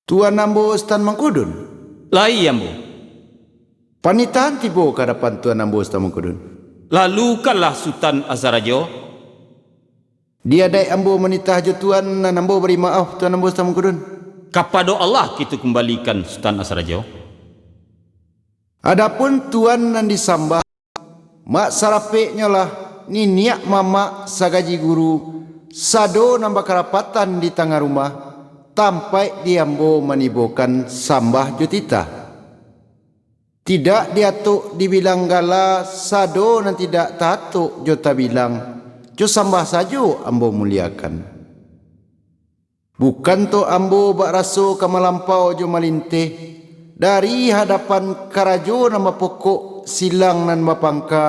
Tuan Ambo Stan Mangkudun. Lai ambo. Panitaan tibo ke hadapan Tuan Ambo Stan Mangkudun. Lalu kalah Sultan Asarajo. Dia dai Ambo menitah je Tuan dan Ambo beri maaf Tuan Ambo Stan Mangkudun. Kepada Allah kita kembalikan Sultan Asarajo. Adapun Tuan nan disambah mak sarapeknya lah ni niat mama sagaji guru sado nambah kerapatan di tengah rumah tampai diambo menibokan sambah jutita. Tidak diatuk dibilang gala sado nan tidak tatuk jota bilang jo sambah sajo ambo muliakan. Bukan to ambo bak raso kamalampau jo malinteh dari hadapan karajo nama pokok silang nan mapangka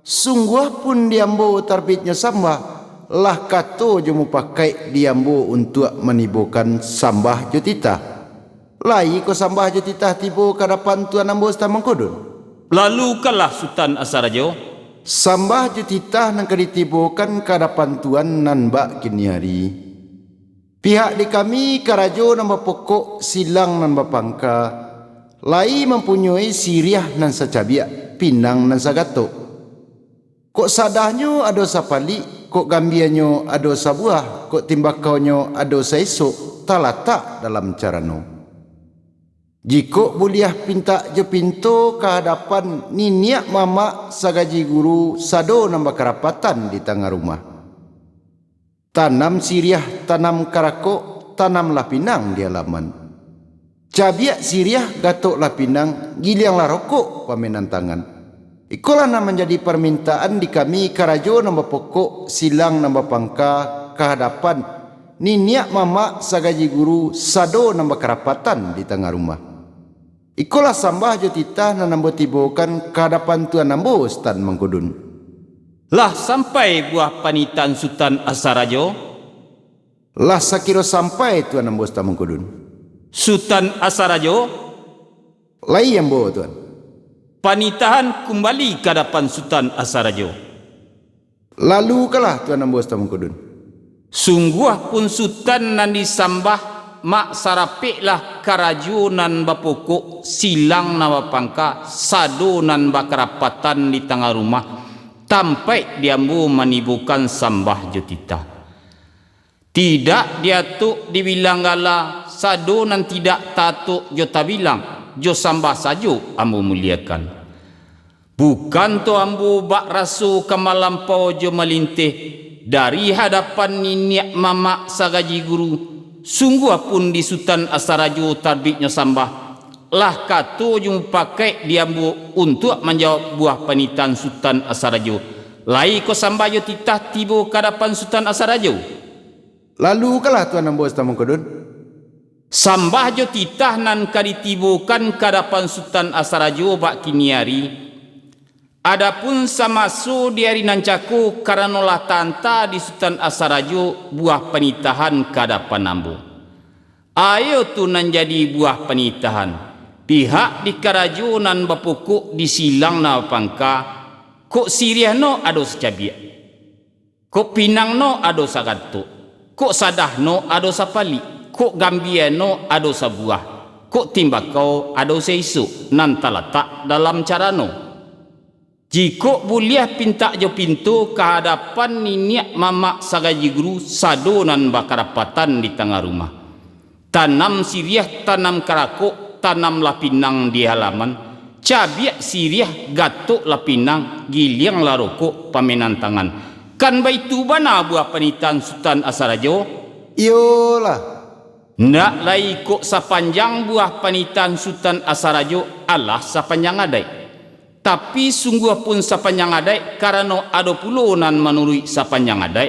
sungguh pun diambo tarbitnya sambah lah kato jo pakai diambo untuk menibokan sambah jutita. Lai ko sambah jutita tibo kadapan Tuan Ambo Stan Mangkudun. Lalu kalah Sultan Asarajo. Sambah jutita nan kaditibokan kadapan Tuan nan bak kini hari. Pihak di kami karajo nama pokok silang nan bapangka lai mempunyai siriah nan sacabiak pinang nan sagato. Kok sadahnya ado sapali, kok gambianyo ado sabuah, kok timbakaunyo ado saesok talatak dalam carano. Jiko buliah pinta je pintu ke hadapan niniak mama sagaji guru sado nambah kerapatan di tengah rumah. Tanam siriah, tanam karakok, tanamlah pinang di halaman. Cabiak siriah, gatuklah pinang, gilianglah rokok pamenan tangan. Ikulah nama menjadi permintaan di kami karajo nambah pokok silang nambah pangka ke hadapan niniak mama sagaji guru sado nambah kerapatan di tengah rumah. Ikulah sambah jutita nan ambo tibokan ke hadapan Tuan Ambo Stan Mangkudun. Lah sampai buah panitan Sultan Asarajo. Lah sakiro sampai Tuan Ambo Stan Mangkudun. Sultan Asarajo. Lai Ambo Tuan. Panitahan kembali ke hadapan Sultan Asarajo. Lalu kalah Tuan Ambo Stan Mangkudun. Sungguh pun Sultan nan disambah mak sarapiklah karajo nan bapokok silang nama pangka sado nan bakerapatan di tengah rumah tampai diambo menibukan sambah jutita. Tidak diatuk dibilang gala sado nan tidak tatuk jota bilang jo sambah sajo ambo muliakan. Bukan to ambo bak raso kamalampau jo malinteh dari hadapan niniak mama sagaji guru. Sungguh pun di Sultan Asarajo tarbitnya sambah lah kato jum pakai diambo untuk menjawab buah panitan Sultan Asarajo. Lai ko sambah yo titah tibo kadapan Sultan Asarajo. Lalu kalah Tuan Ambo Stan Mangkudun. Sambah jo titah nan kaditibokan kadapan Sultan Asarajo bak kini hari. Adapun samaso di hari nancaku karena lah tanta di Sultan Asarajo buah penitahan kadapan ambo. Ayo tu nan jadi buah penitahan. Pihak di karajo nan bapokok di silang na pangka. Kok siriah no ado secabiak. Kok pinang no ado sagato. Kok sadah no ado sapali. Kok gambia no ado sabuah. Kok timbakau ado seisu nan talatak dalam carano. Jika buliah pinta jo pintu ke hadapan niniak mama sagaji guru sado nan bakarapatan di tengah rumah. Tanam siriah, tanam karakok, tanamlah pinang di halaman. Cabiak siriah, gatuklah pinang, gilianglah rokok pamenan tangan. Kan baitu bana buah panitan Sultan Asarajo? Iyalah. Ndak lai kok sepanjang buah panitan Sultan Asarajo Allah sepanjang adai. Tapi sungguh pun sepanjang adai karena ada pulau nan menurut sepanjang adai.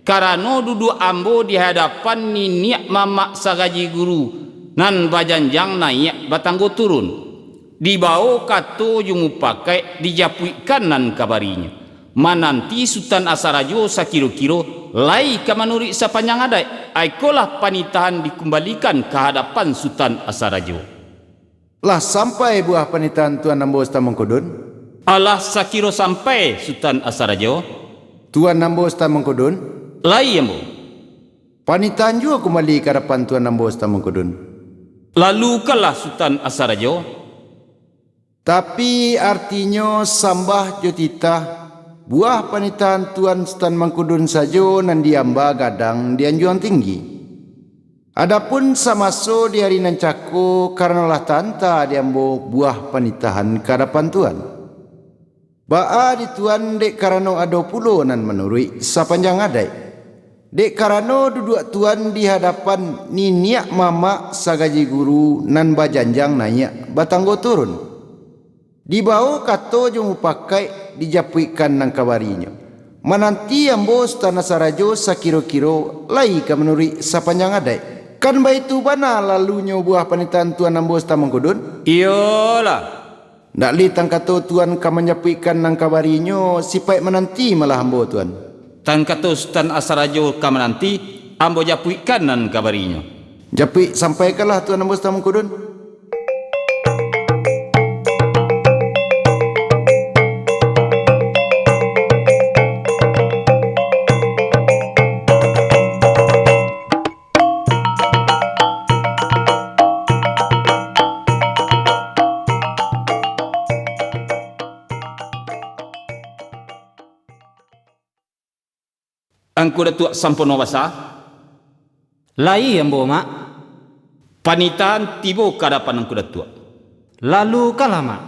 Karena duduk ambo di hadapan niniak mama sagaji guru nan bajanjang naik batanggo turun. Di bawah kato jungu pakai dijapuikan nan kabarinya. Mananti Sultan Asarajo sakiro-kiro lai ka menurut sepanjang adai. Aikolah panitahan dikembalikan ke hadapan Sultan Asarajo. Lah sampai buah panitan Tuan Ambo Stan Mangkudun. Allah sakiro sampai Sultan Asarajo. Tuan Ambo Stan Mangkudun. Lai ambo. Panitan juga kembali ke hadapan Tuan Ambo Stan Mangkudun. Lalu kalah Sultan Asarajo. Tapi artinya sambah jo titah buah panitahan Tuan Sultan Mangkudun sajo nan diamba gadang di Anjuang Tinggi. Adapun samaso di hari nan cako karena lah tanta diambo buah panitahan kadapan Tuan. Baa di Tuan dek karano ado pulo nan menurui sapanjang adai. Dek karano duduk Tuan di hadapan niniak mama sagaji guru nan bajanjang nanya batanggo turun. Di bawah kato jong upakai dijapuikan nang kabarinya. Mananti ambo Sultan Asarajo sakiro-kiro lai ka menuri sapanjang adai. Kan baitu bana lalunya buah panitan Tuan ambo Sultan Mangkudun? Iyalah. Nak li tang kato Tuan ka menjapuikan nang kabarinya sipai menanti malah ambo Tuan. Tan kato Sultan Asarajo ka menanti ambo japuikan nan kabarinya. Japui sampaikanlah Tuan ambo Sultan Mangkudun. Angku datuk sampono basa. Lai ambo mak. Panitahan tibo kadapan angku datuk. Lalu kalah mak.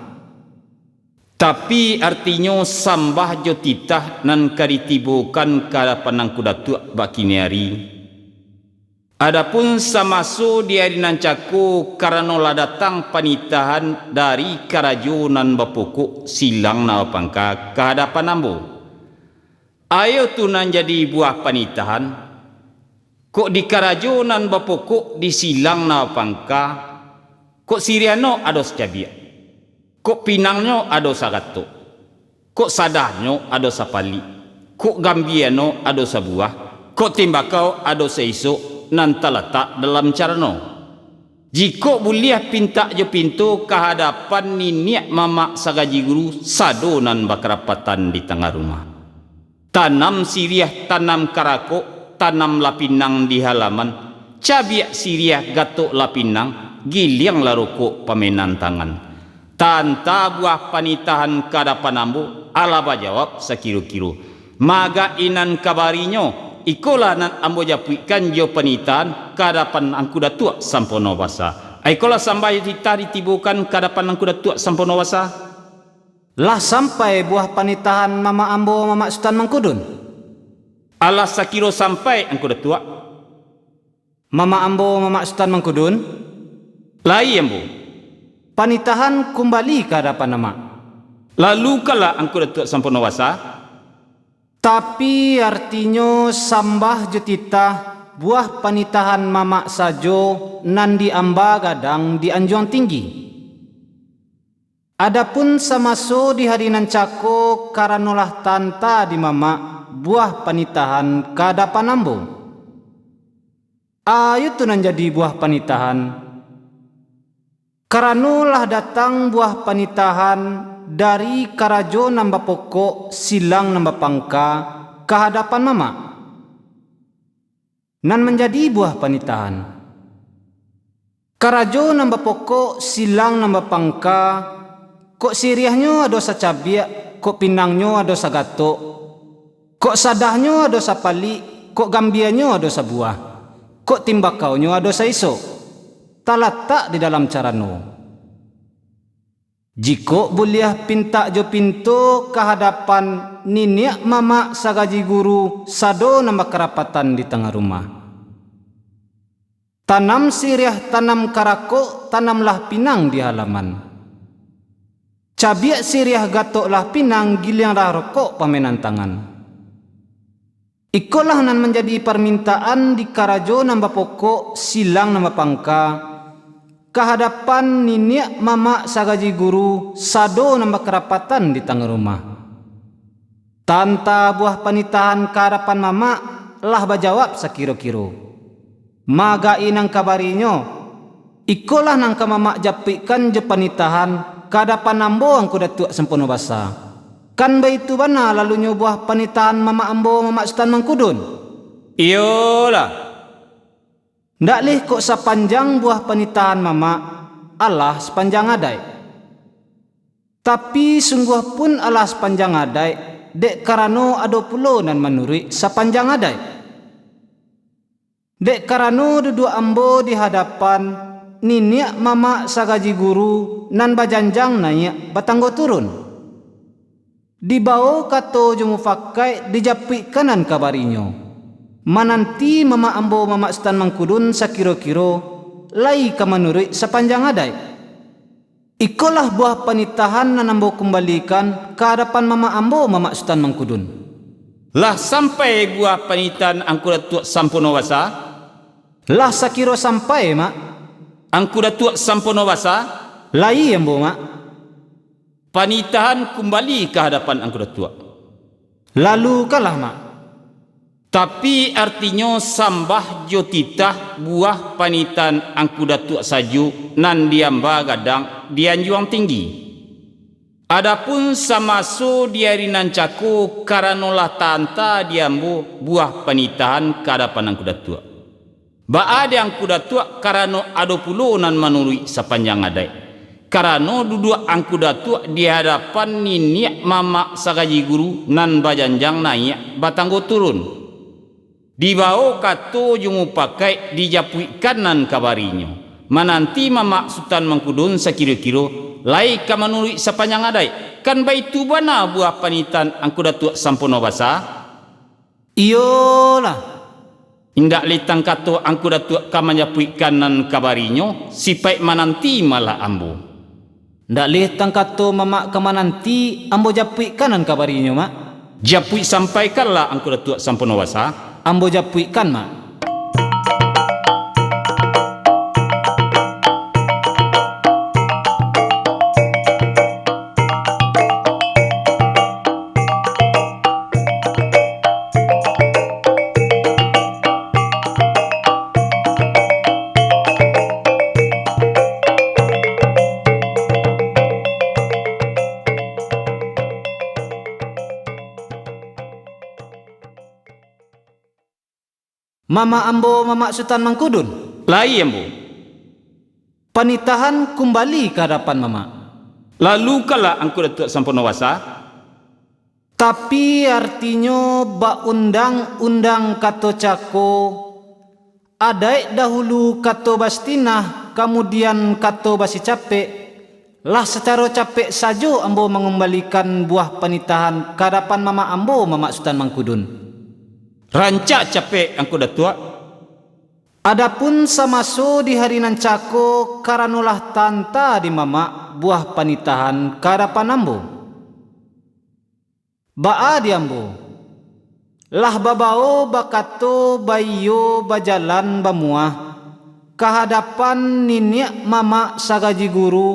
Tapi artinya sambah jo titah nan karitibokan kadapan angku datuk bakini hari. Adapun samaso di hari nan cako karena lah datang panitahan dari karajo nan bapokok silang na pangka kehadapan ambo. Ayo tu nan jadi buah panitahan. Kok di karajo nan bapokok di silang na pangka. Kok siriano ado secabia. Kok pinangnya ado sagato. Kok sadahnya ado sapali. Kok gambiano ado sabuah. Kok timbakau ado seiso nan terletak dalam carano. Jika boleh pinta jo pintu kehadapan niniak mama sagaji guru sado nan bakerapatan di tengah rumah. Tanam siriah, tanam karako, tanam lapinang di halaman. Cabiak siriah, gatok lapinang, giliang laroko pamenan tangan. Tanta buah panitahan kadapan ambo, alaba jawab sakiro-kiro. Maga inan kabarinyo, ikola nan ambo japuikan jo panitahan kadapan angku datuk sampono basa. Aikola sampai tita ditibukan kadapan angku datuk sampono basa. Lah sampai buah panitahan mama ambo mama Sultan Mangkudun. Alah sakiro sampai angku datuk. Mama ambo mama Sultan Mangkudun. Lai ambo. Panitahan kembali ke hadapan nama. Lalu kala angku datuk sampono basa. Tapi artinya sambah jutita buah panitahan mama sajo nan diamba gadang di Anjuang Tinggi. Adapun samaso di hari nan cako karanolah tanta di mama buah panitahan kadapan ambo. Ayo tu nan jadi buah panitahan. Karanolah datang buah panitahan dari karajo namba pokok silang namba pangka kehadapan mama. Nan menjadi buah panitahan. Karajo namba pokok silang namba pangka. Kok siriahnya ada sacabiak, kok pinangnya ada sagato, kok sadahnya ada sapali, kok gambianya ada sabuah, kok timbakaunya ada saiso. Talatak di dalam carano. Jika boleh pinta jo pintu kehadapan niniak mama sagaji guru sado nama kerapatan di tengah rumah. Tanam siriah, tanam karako, tanamlah pinang di halaman. Cabiak siriah gatoklah pinang giliang rokok pamenan tangan. Ikolah nan menjadi permintaan di karajo namba pokok silang namba pangka kehadapan niniak mama sagaji guru sado namba kerapatan di tengah rumah. Tanta buah panitahan kehadapan mama lah bajawab sakiro-kiro. Maga inang kabarinyo. Ikolah nang kamama japikan je panitahan kadapan ambo angku datuk sempono basa. Kan baitu bana lalu nyobuah panitahan mama ambo mama Sultan Mangkudun. Iyalah. Ndak leh kok sepanjang buah penitahan mama Allah sepanjang adai. Tapi sungguh pun Allah sepanjang adai, dek karano ado pulo nan menurut sepanjang adai. Dek karano duduk ambo di hadapan niniak mama sagaji guru nan bajanjang naik batanggo turun. Di bawah kato jumu fakai dijapik kanan kabarinyo. Mananti mama ambo mama stan mangkudun sakiro-kiro lai ka menurut sepanjang adai. Ikolah buah penitahan nan ambo kembalikan ke hadapan mama ambo mama stan mangkudun. Lah sampai buah penitahan angku datuk sampono wasa. Lah sakiro sampai mak. Angku datuk sampono wasa. Lai ambo mak. Penitahan kembali ke hadapan angku datuk. Lalu kalah mak. Tapi artinya sambah jo titah buah panitan angku datuk saju nan diamba gadang dian juang tinggi. Adapun samaso diari nan caku karanolah tanta diambo buah panitahan kadapan angku datuk. Baade angku datuk karano ado pulo nan manului sepanjang adai. Karano duduk angku datuk di hadapan niniak mama sagaji guru nan bajanjang naik batanggo turun. Di bawah kato jungu pakai dijapui kanan kabarinyo. Mananti mama sultan mangkudun sakiro-kiro lai ka manului sepanjang adai. Kan baitu bana buah panitan angku datuk sampono basa. Iyolah. Indak litang kato angku datuk ka manjapui kanan kabarinyo sipai mananti malah ambo. Ndak litang kato mama ka mananti ambo japui kanan kabarinyo mak. Japui sampaikanlah angku datuk sampono basa. Ambo japuikan mak. Mama ambo mama sultan mangkudun. Lai ambo. Panitahan kembali ke hadapan mama. Lalu kala angku datuk sampono wasa. Tapi artinya ba undang-undang kato cako adai dahulu kato bastinah kemudian kato basi capek. Lah secara capek saja ambo mengembalikan buah panitahan ke hadapan mama ambo mama sultan mangkudun. Rancak capek angku datuk. Adapun samaso di hari nan cako karanolah tanta di mama buah panitahan ke hadapan ambo. Baa di ambo. Lah babao bakato bayo bajalan bamuah ke hadapan niniak mama sagaji guru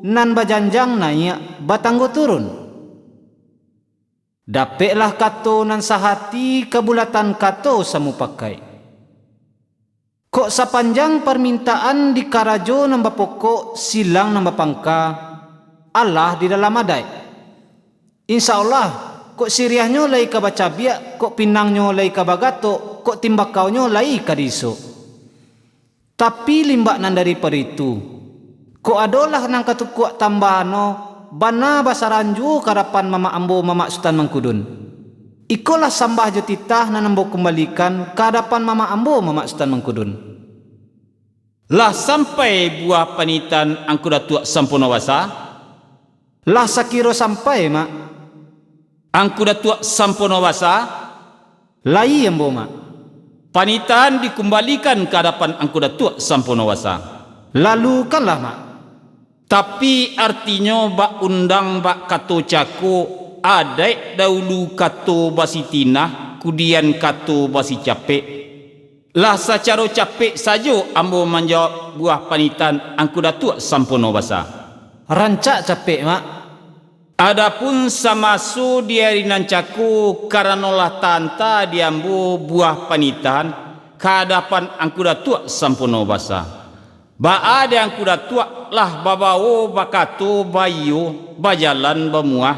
nan bajanjang naik batanggo turun. Dapeklah kato nan sahati kebulatan kato samu pakai. Kok sepanjang permintaan di karajo namba pokok silang namba pangka Allah di dalam adai. InsyaAllah kok siriahnya lai ka baca biak, kok pinangnya lai ka bagato, kok timbakaunya lai ka diso. Tapi limbak nan dari peritu. Kok adolah nang katukuk tambahano bana basaranju karapan mama ambo mama sultan mangkudun. Ikolah sambah jo titah nan ambo kembalikan ke hadapan mama ambo mama sultan mangkudun. Lah sampai buah panitan angku datuk sampono wasa. Lah sakiro sampai mak. Angku datuk sampono wasa. Lai ambo mak. Panitan dikembalikan ke hadapan angku datuk sampono wasa. Lalu kanlah mak. Tapi artinya bak undang bak kato cako adai dahulu kato basi tinah kemudian kato basi capek. Lah secara capek saja ambo menjawab buah panitan angku datuk sampono basa. Rancak capek mak. Adapun samaso di hari nan cako karanolah tanta diambo buah panitan ke hadapan angku datuk sampono basa. Baade angku datuk lah babao bakato bayo bajalan bamuah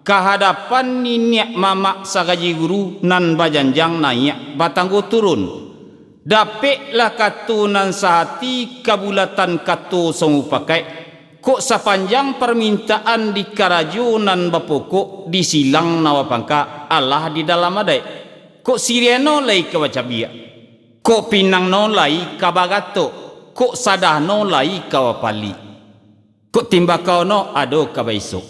ke hadapan niniak mama sagaji guru nan bajanjang naik batanggo turun. dapeklah katu nan sahati kabulatan katu somu pakai kok sepanjang permintaan di karajo nan bapokok di silang nawa pangka Allah di dalam adai kok siriano lai kawacabia kok pinang no lai kabagato kok sadah no lai kawapali kok timbakau no ado kabaiso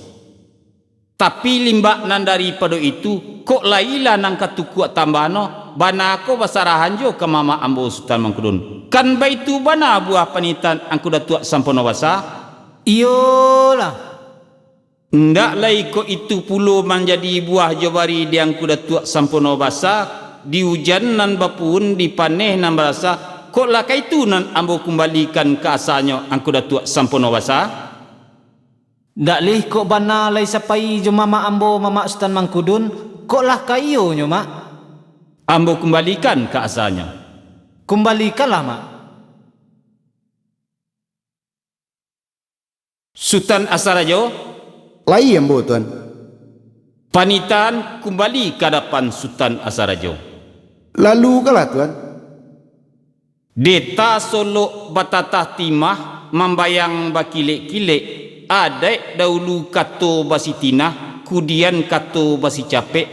tapi limbak nan daripada itu kok lailah nang katukuk tambano bana ko basarahan jo ke mama ambo Sultan Mangkudun kan baitu bana buah panitan angku datuk sampono basa Iyolah. ndak lai ko itu puluh menjadi buah jawari diang kuda tuak sampono basa di hujan nan bapun di paneh nan berasa kok lah kaitu nan ambo kembalikan ke asalnya ang kuda tuak sampono basa Ndak lih kok bana lai sapai jo mama ambo mama Sultan Mangkudun kok lah kayo nyo mak ambo kembalikan ke asalnya kembalikanlah mak Sultan Asarajo Lai ambo tuan. panitan kembali ke hadapan Sultan Asarajo Lalu kalah tuan. Deta Solo batatah timah membayang bakilek-kilek adai dahulu kato basi tinah kemudian kato basi capek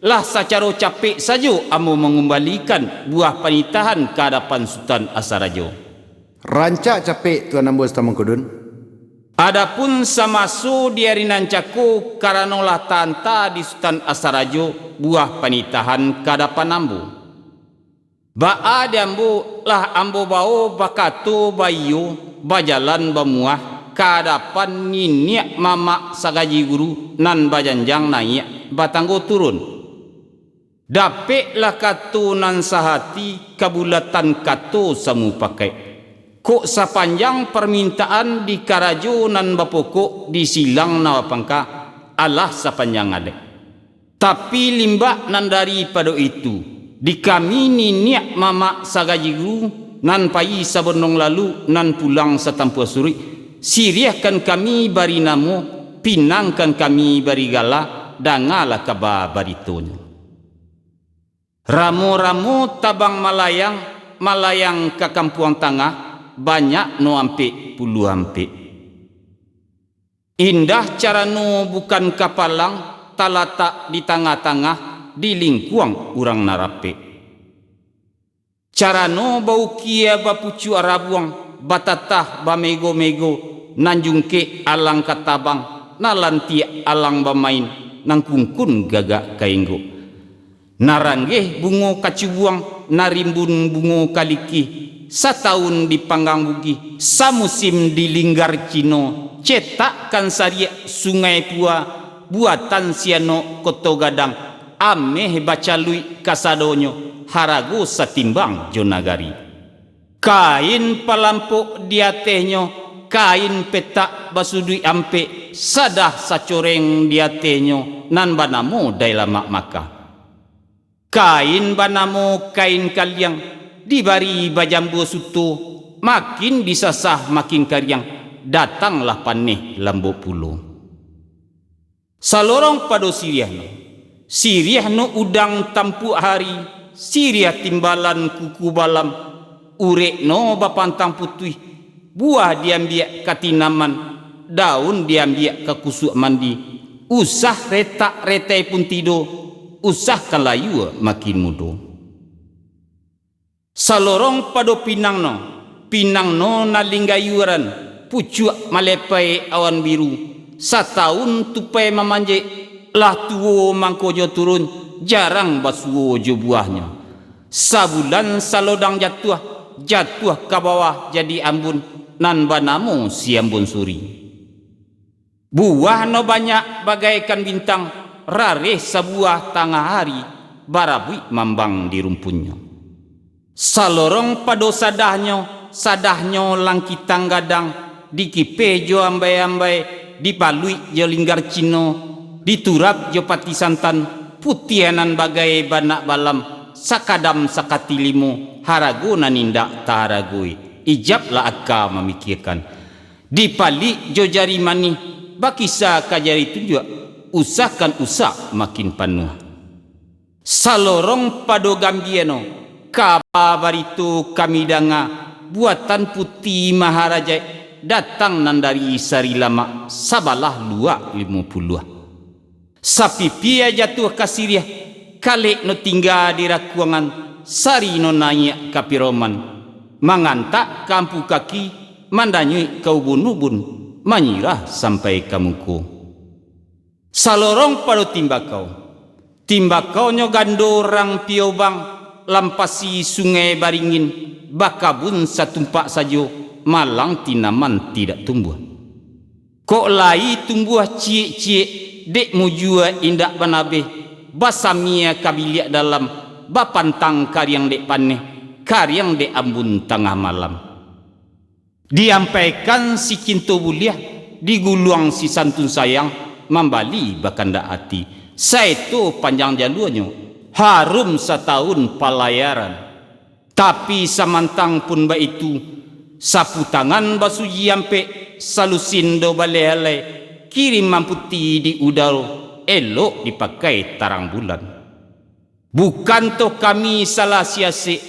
lah secara capek saja amo mengembalikan buah panitahan ke hadapan Sultan Asarajo. Rancak capek tuan ambo Sultan Mangkudun. Adapun samasu di hari nancako karanolah tanta di Sultan Asarajo buah panitahan ke hadapan ambo. Ba'a di ambo lah ambo bao bakato bayo bajalan bamuah ke hadapan niniak mama sagaji guru nan bajanjang naik batanggo turun. Dapeklah kato nan sahati kabulatan kato samu pakai. Kok sepanjang permintaan di karajo nan bapokok di silang nawa pangka Allah sepanjang ada. Tapi limbak nan daripada itu di kami niniak mama sagaji guru nan pai sabonong lalu nan pulang setampu suri siriahkan kami bari namo pinangkan kami bari gala dangalah kaba baritonya. Ramo-ramo tabang malayang ke kampuang tengah banyak no ampe puluh ampe. Indah cara no bukan kapalang talatak di tengah-tengah di lingkuang urang narape. Cara no bau kia bapucu arabuang batatah bamego-mego nanjungke alang katabang nalanti alang bamain nangkungkun gagak kainggo. Naranggeh bungo kacubuang narimbun bungo kaliki satahun di panggang bugi samusim di linggar Cino cetakkan sariak sungai pua buatan siano koto gadang ameh bacalui kasadonyo harago satimbang jonagari kain palampok diatehnya kain petak basudui ampe sadah sacoreng diatehnya nan banamo dailamak maka kain banamo kain kaliang dibari bajambu suto makin disasah makin karyang datanglah paneh lambo pulo salorong pado siriah no udang tampu hari siriah timbalan kuku balam urek no bapantang putih buah diambiak katinaman daun diambiak ke kusuk mandi usah retak retai pun tido usah kalayu makin mudo salorong pado pinang no nalinggayuran pucuk malepai awan biru satahun tupai mamanje lah tuwo mangkojo turun jarang basuo jo buahnya sabulan salodang jatuh ke bawah jadi ambun nan banamo si ambun suri buah no banyak bagaikan bintang rareh sebuah tengah hari barabui mambang di rumpunnya salorong pado sadahnya langkitang gadang dikipe jo ambai-ambai dipalui jo linggar Cino diturap jo pati santan putianan bagai banak balam sakadam sakati limo harago nanindak taharagoi ijablah akka memikirkan dipalik jo jari mani bakisa kajari tunjuk usahkan usah makin penuh salorong pado gambiano kabar baritu kami danga buatan putih Maharaja datang nan dari Sari Lama sabalah 250. Sapi pia jatuh kasiriah kalek no tinggal di rakuangan sari no naik kapiroman mangantak kampu kaki mandanyui kau ubun-ubun manyirah sampai kamuku salorong pado timbakau nyo gandorang piobang lampasi sungai Baringin bakabun satumpak sajo malang tinaman tidak tumbuh kok lai tumbuh cie-cie dek mujua indak banabe basamia kabiliak dalam bapantang karyang dek paneh karyang dek ambun tengah malam diampaikan si kinto buliah diguluang si santun sayang membali bakanda hati saito panjang jalurnya harum setahun pelayaran tapi samantang pun ba itu sapu tangan basuji ampe salusindo balele kirim mamputi di udara elok dipakai tarang bulan bukan toh kami salah siasik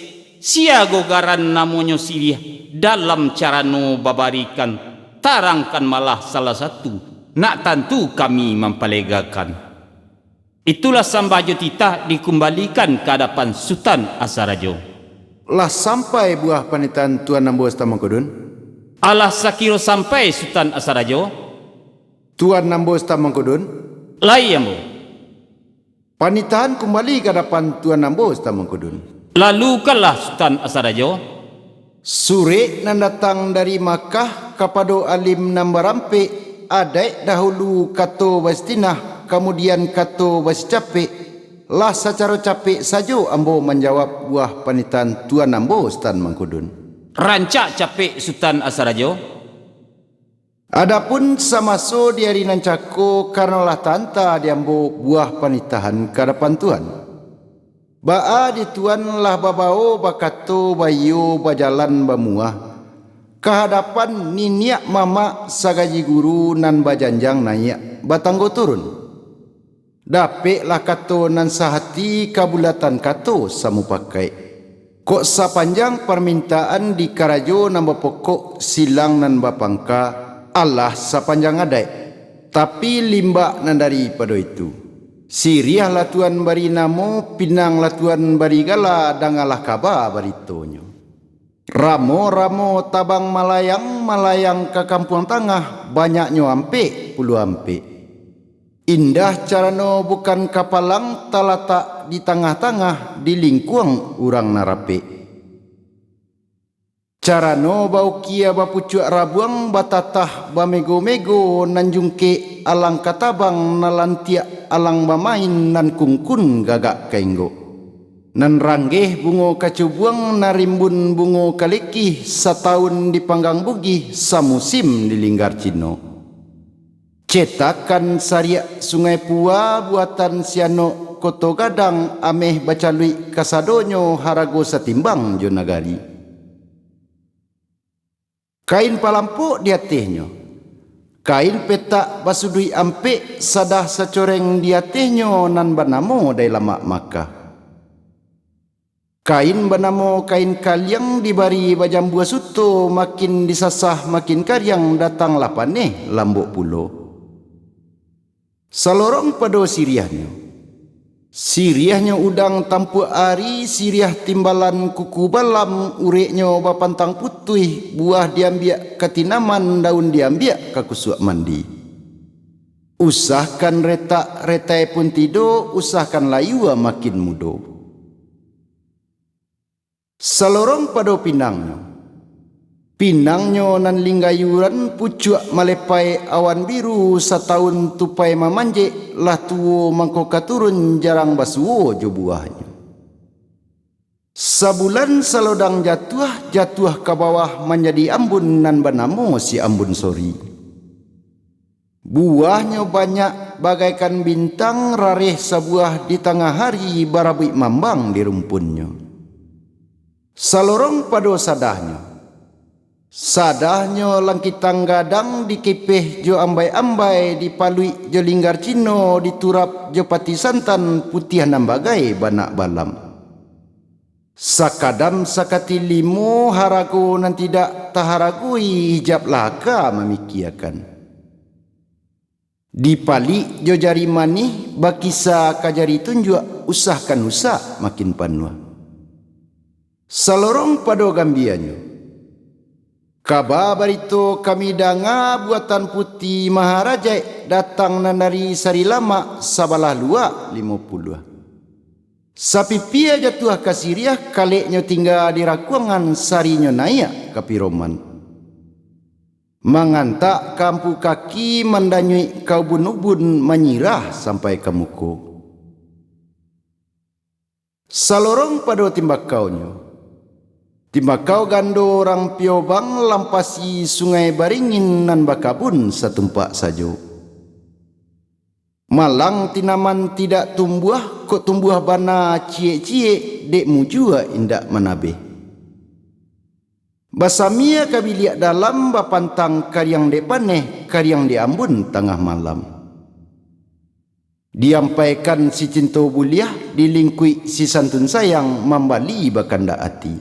siago garan namanya siriah dalam cara no babarikan tarangkan malah salah satu nak tentu kami mempalegakan. Itulah sambajo titah dikembalikan ke hadapan Sultan Asarajo. Lah sampai buah panitan Tuan Nambo Stamangkudun. Alah sakiro sampai Sultan Asarajo. Tuan Nambo Stamangkudun. Lai ambo. Panitan kembali ke hadapan Tuan Nambo Stamangkudun. Lalu kalah Sultan Asarajo. Sure nan datang dari Makkah kepada alim nambarampe adai dahulu kato bastinah kemudian kato bas capek lah secara capek saja ambo menjawab buah panitan Tuan Nambo Stan Mangkudun. Rancak capek Sultan Asarajo. Adapun samaso di hari nancako karena lah tanta diambo buah panitahan kadapan Tuan. Baa di Tuan lah babao bakato bayo bajalan bamuah kehadapan niniak mama sagaji guru nan bajanjang naik batanggo turun. Dapik lah kato nan sahati kabulatan kato samu pakai. Kok sapanjang permintaan di karajo nambah pokok silang nan bapangka Allah sapanjang adai. Tapi limbak nan daripada itu. Siriah lah Tuan bari namo, pinang lah Tuan bari gala, dangalah kaba baritonyo. Ramo-ramo tabang malayang ke kampung tengah, banyaknya ampe, puluh ampe. Indah carano bukan kapalang talatak di tengah-tengah di lingkuang urang narape. Carano bau kia bapucuk rabuang batatah bamego-mego nanjungke alang katabang nalantiak alang bamain nan kungkun gagak kainggo. Nan ranggeh bungo kacubuang narimbun bungo kaliki setahun di panggang bugi samusim di linggar Cino. Cetakan sariak Sungai Pua buatan siano koto gadang ameh bacalui kasadonyo harago satimbang jonagari. Kain palampuk di atihnya. Kain petak basudui ampe sadah sacoreng di atihnya nan banamo dai lama Makkah. Kain banamo kain kalyang dibari bajambua suto makin disasah makin karyang datang lapane lambuk pulo. Salorong pado siriahnya. Siriahnya udang tampu ari, siriah timbalan kuku balam, ureknya bapantang putih, buah diambiak katinaman, daun diambiak kakusuk mandi. Usahkan retai pun tido, usahkan layua makin mudo. Salorong pado pinangnya. Pinangnya nan linggayuran pucuk malepai awan biru setahun tupai mamanje lah tuo mangko katurun jarang basuo jo buahnya. Sabulan salodang jatuh ke bawah menjadi ambun nan banamo si ambun sori. Buahnya banyak bagaikan bintang rareh sebuah di tengah hari barabi mambang di rumpunnya. Salorong pado sadahnya. Sadahnya langkitang gadang dikipeh jo ambai-ambai dipalui jo linggar Cino diturap jo pati santan putih nambagai banak balam. Sakadam sakati limo harago nan tidak taharagui hijab laka memikiakan. Dipali jo jari manih bakisa kajari tunjuk usahkan usah makin panua. Salorong pado gambianyo. Kaba barito kami danga buatan putih Maharaja datang nanari sari lama sabalah lua 50. Sapi pia jatuh kasiriah kaleknya tinggal di rakuangan sarinyo naik kapiroman. Mengantak kampu kaki mendanyui kau bunubun menyirah sampai ke muku. Salorong pada timbakaunyo. Timbakau gando orang piobang lampasi sungai Baringin nan bakabun satumpak sajo. Malang tinaman tidak tumbuh, kok tumbuh bana cie-cie dek mujua indak manabe. Basamia kabiliak dalam bapantang karyang dek paneh, karyang di Ambun tengah malam. Diampaikan si cinta buliah, dilingkui si santun sayang, membali bakanda hati.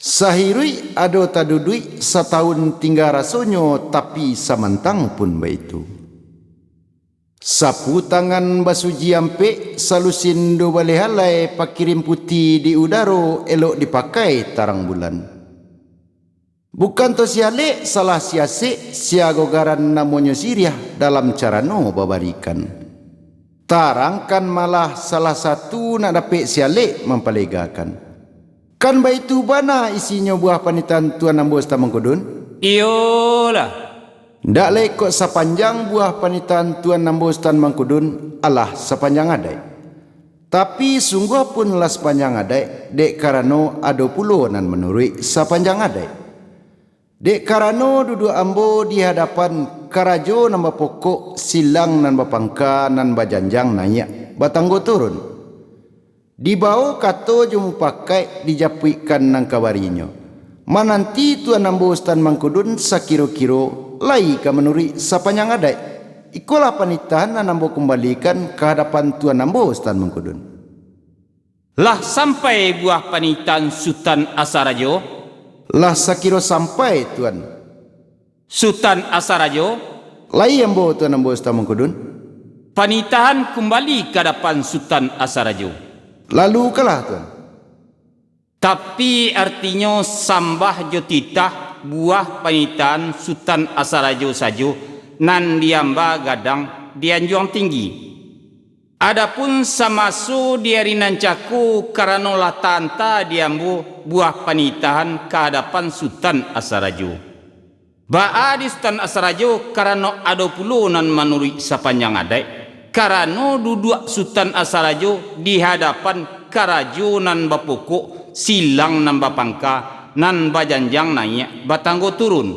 Sahirui ado tadudui setahun tinggal rasonyo, tapi samantang pun baitu. Sapu tangan basuji ampe salusin do bale halai pakirim putih di udaro elok dipakai tarang bulan. Bukan to siale salah siase siagogaran namonyo siriah dalam carano babarikan. Tarangkan malah salah satu nak dapat siale mempalegakan. Kan baitu bana isinya buah panitan Tuan Ambos Tamangkudun? Iyolah. Ndak lekok sepanjang buah panitan Tuan Ambos Tamangkudun alah sepanjang adai. Tapi sungguh pun lah sepanjang adai, dek karano ado pulo nan menurut sepanjang adai. Dek karano duduk ambo di hadapan karajo namba pokok silang nan bapangka nan bajanjang naik batanggo turun. Di bawah kato jumu pakai dijapuikan nang kawarinyo. Mananti Tuan Ambos Tamangkudun sakiro-kiro lai ka menuri sepanjang adai. Ikulah panitan nan ambo kembalikan ke hadapan Tuan Ambos Tamangkudun. Lah sampai buah panitan Sultan Asarajo. Lah sakiro sampai Tuan. Sultan Asarajo. Lai ambo Tuan Ambos Tamangkudun. Panitahan kembali ke hadapan Sultan Asarajo. Lalu kalah Tuan. Tapi artinya sambah jo titah buah panitan Sultan Asarajo sajo nan diamba gadang dianjuang tinggi. Adapun samasu diari nancaku karena latanta diambu buah panitahan ke hadapan Sultan Asarajo. Ba'a di Sultan Asarajo karena ada puluh nan menurut sepanjang adai. Karena duduk Sultan Asarajo di hadapan karajo nan bapokok silang nan bapangka nan bajanjang naik batanggo turun.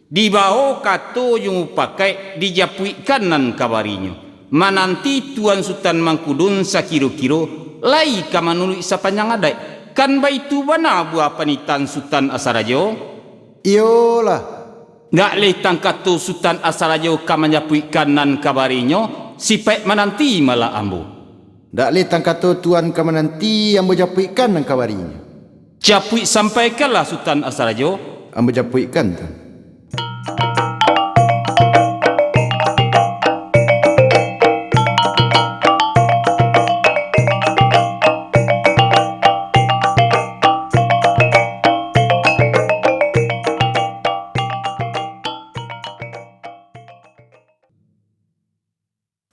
Di bawah kato yung pakai dijapuikan nan kabarinyo. Mananti Tuan Sultan Mangkudun sakiro-kiro lai ka manului sepanjang adai. Kan baitu bana buah panitan Sultan Asarajo? Iyolah. Nggak letang kato Sultan Asarajo ka menjapuikan nan kabarinyo. Sipai mananti malah ambo. Ndak letang kata Tuan ka menanti ambo japuikan nang kawarinya. Japui sampaikanlah Sultan Asarajo. Ambo japuikan Tuan.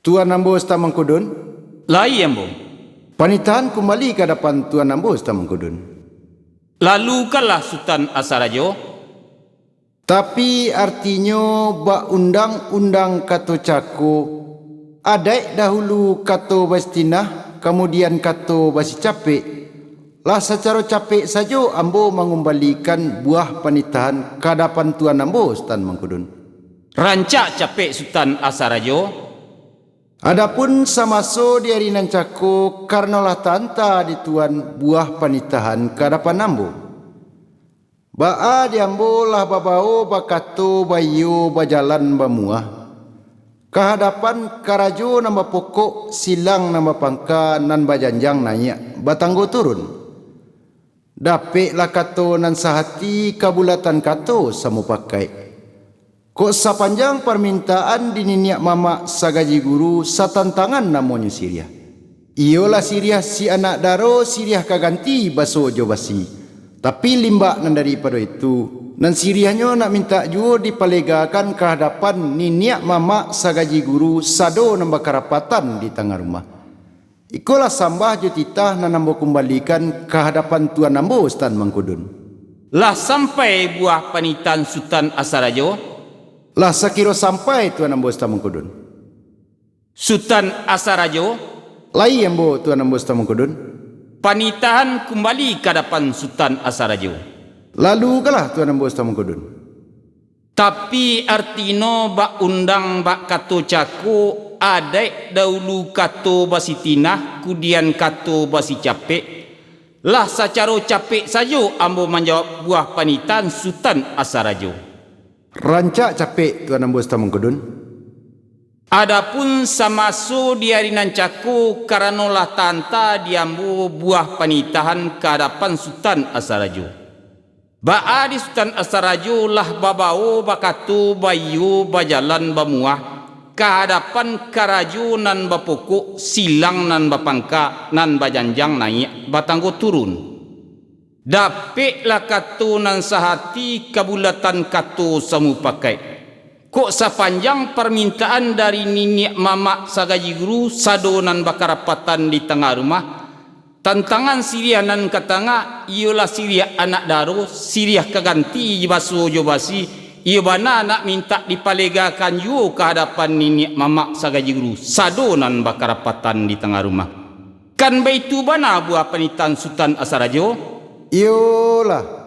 Tuan Ambos Tamangkudun, Lai ambo. panitan kembali ke hadapan Tuan Ambos Tamangkudun. Lalu kalah Sultan Asarajo. Tapi artinya bak undang-undang kato cako adai dahulu kato bastinah kemudian kato basi capek. Lah secara capek saja ambo mengembalikan buah panitan ke hadapan Tuan Ambos Tamangkudun. Rancak capek Sultan Asarajo. Adapun samaso di hari nancako karnalah tanta di Tuan buah panitahan ke hadapan ambo. Ba'a di ambo lah babao bakato bayo bajalan bamuah. Kehadapan karajo nambah pokok silang nambah pangka nan bajanjang naik batanggo turun. Dapik lah kato nan sahati kabulatan kato samu pakai. Kok sepanjang permintaan dininiak mama sagaji guru satantangan namanya Siriah. Iyolah Siriah si anak daro Siriah kaganti baso jo basi. Tapi limbak nan daripada itu nan Siriahnya nak minta juo dipalegakan kehadapan niniak mama sagaji guru sado nambah karapatan di tengah rumah. Ikulah sambah jo titah nan nambo kembalikan kehadapan Tuan Nambo Stan Mangkudun. Lah sampai buah panitan Sultan Asarajo. Lah sakiro sampai Tuan Nambo Stan Mangkudun. Sultan Asarajo Lai ambo Tuan Nambo Stan Mangkudun. Panitahan kembali ke hadapan Sultan Asarajo. Lalu kalah Tuan Nambo Stan Mangkudun. Tapi artino bak undang bak kato caku adek dahulu kato basi tinah kemudian kato basi capek. Lah secara capek saja ambo menjawab buah panitan Sultan Asarajo. Rancak capek Tuan Nambo Stan Mangkudun. Adapun samaso di hari nancaku karena lah tanta diambu buah panitahan ke hadapan Sultan Asarajo. Ba'a di Sultan Asarajo lah babao bakatu bayu bajalan bamuah ke hadapan karajo nan bapokok silang nan bapangka nan bajanjang naik batanggo turun. Dapik lah katu nan sahati kabulatan katu samu pakai. Kok sepanjang permintaan dari niniak mama sagaji guru sado nan bakarapatan di tengah rumah. Tantangan Siriah nan katanga ialah Siriah anak daro, Siriah kaganti baso jo basi, ia bana nak minta dipalegakan yo ke hadapan niniak mama sagaji guru sado nan bakarapatan di tengah rumah. Kan baitu bana buah panitan Sultan Asarajo? Iyolah.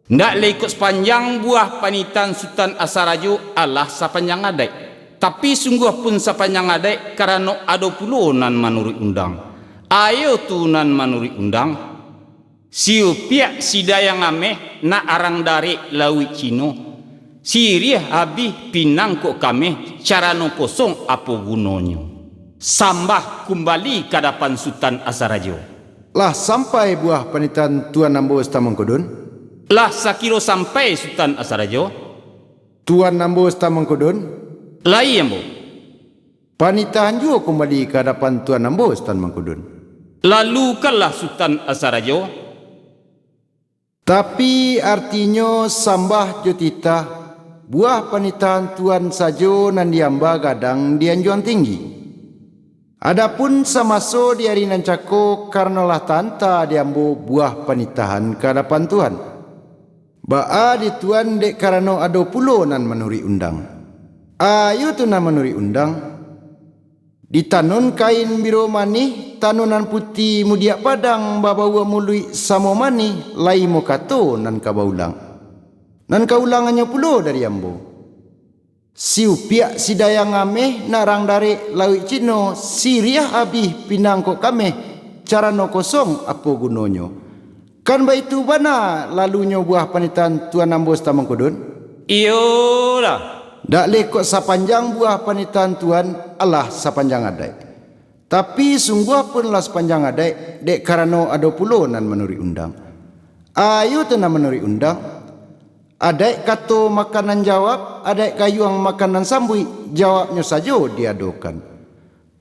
Ndak le ikut sepanjang buah panitan Sultan Asarajo Allah sepanjang adai. Tapi sungguh pun sepanjang adai karena ada puluh nan menurut undang. Ayo tu nan menurut undang. Siu piak sidayang ameh na arang dari lawi Cino. Siriah habis pinang kok kami cara no kosong apa gunanya. Sambah kembali ke hadapan Sultan Asarajo. Lah sampai buah panitan Tuan Nambo Stan Mangkudun. Lah sakiro sampai Sultan Asarajo. Tuan Nambo Stan Mangkudun. Lai ambo. Panitahan juga kembali ke hadapan Tuan Nambo Stan Mangkudun. Lalu kalah Sultan Asarajo. Tapi artinya sambah jotita buah panitahan Tuan sajo nan diamba gadang dianjuan tinggi. Adapun samaso di hari nancako karena lah tanta diambo buah panitahan ke hadapan Tuhan. Ba'a di Tuan dek karena ada pulo nan menuri undang. Ayo tu nan menuri undang. Ditanun kain biru manih, tanunan putih mudiak padang, babawa mului samo manih, lai mo kato nan kabaulang. Nan kaulangannya pulo dari ambo. Siu piak sidayang ameh, narang dari lawi Cino, Siriah abih pinang kok kame, cara no kosong apa gunonyo. Kan baitu bana lalunya buah panitan Tuan Nambo Stan Mangkudun? Iyalah. Dak lekok sepanjang buah panitan Tuan Allah sepanjang adai. Tapi sungguh pun lah sepanjang adai dek karena ada pulo nan menuri undang. Ayo tu nan menuri undang. Adai kato makanan jawab, adai kayuang makanan sambui, jawabnya saja diadokan.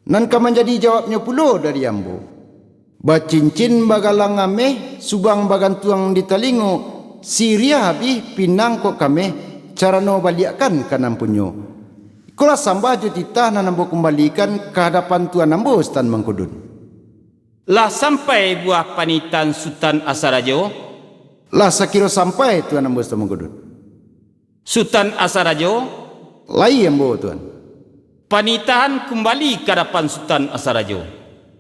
Nan ka menjadi jawabnya pulo dari ambo. Bacincin bagalang ameh, subang bagan tuang di talingo, Siriah habis pinang kok kame. Cara no baliakan kanam punyo. Ikulah sambah jutitah na nambo kembalikan ke hadapan Tuan Nambo Stan Mangkudun. Lah sampai buah panitan Sultan Asarajo. Lah sakiro sampai Tuan Nambo Stan Mangkudun. Sultan Asarajo. Lai ambo Tuan. Panitahan kembali ke hadapan Sultan Asarajo.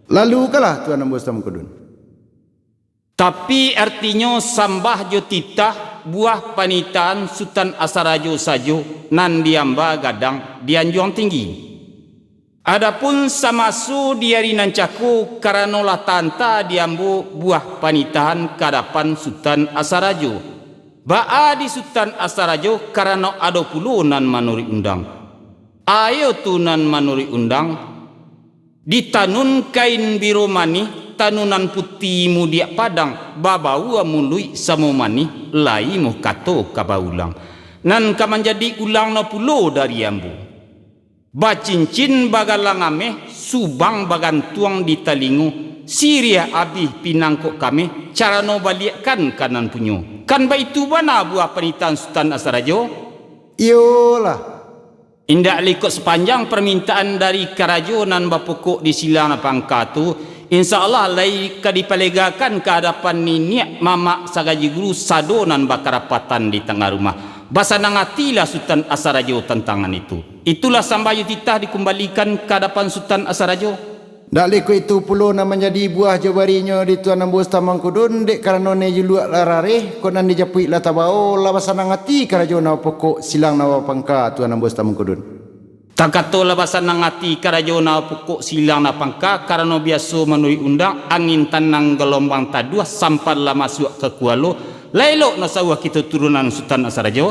Lalu kalah Tuan Nambo Stan Mangkudun. Tapi artinya sambah jutitah buah panitaan Sultan Asarajo sajo nan diamba gadang dianjuang tinggi. Adapun samasu di hari nancaku karena lah tanta diambu buah panitaan kadapan Sultan Asarajo. Ba'a di Sultan Asarajo karena ada puluh nan menurut undang. Ayo tunan manuri undang, ditanun kain biru mani, tanunan putih mudia padang, babau amului samo mani, lai mo kato kabaulang. Nan kaman jadi ulang na pulo dari ambu. Bacincin bagalang ame, subang bagantuang di talingu, siria abih pinangkok kami, cara no baliakkan kanan punyo. Kan ba itu bana buah penitan Sultan Asarajo? Iyolah. Indak likut sepanjang permintaan dari karajo nan bapokok di silang pangka tu, insyaallah lai kadipalegakan ke hadapan niniak mama sagaji guru sado nan bakarapatan di tengah rumah. Basa nangatilah Sultan Asarajo tantangan itu. Itulah sambayu titah dikembalikan ke hadapan Sultan Asarajo. Dak liku itu pulo na menjadi buah jabarinya di Tuan Ambo Tamangkudun dek karena ne juluak larare konan dijapui la tabao la basana ngati karajo na pokok silang na pangka Tuan Ambo Tamangkudun. Takato la basana ngati karajo na pokok silang na pangka karena biasa menuri undang angin tanang gelombang tadua sampai la masuk ke kualo lailok na sawah kita turunan Sultan Asarajo.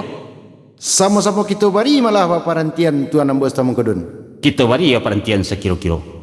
Sama-sama kita bari malah parantian Tuan Ambo Tamangkudun. Kita bari ya parantian sekiro-kiro.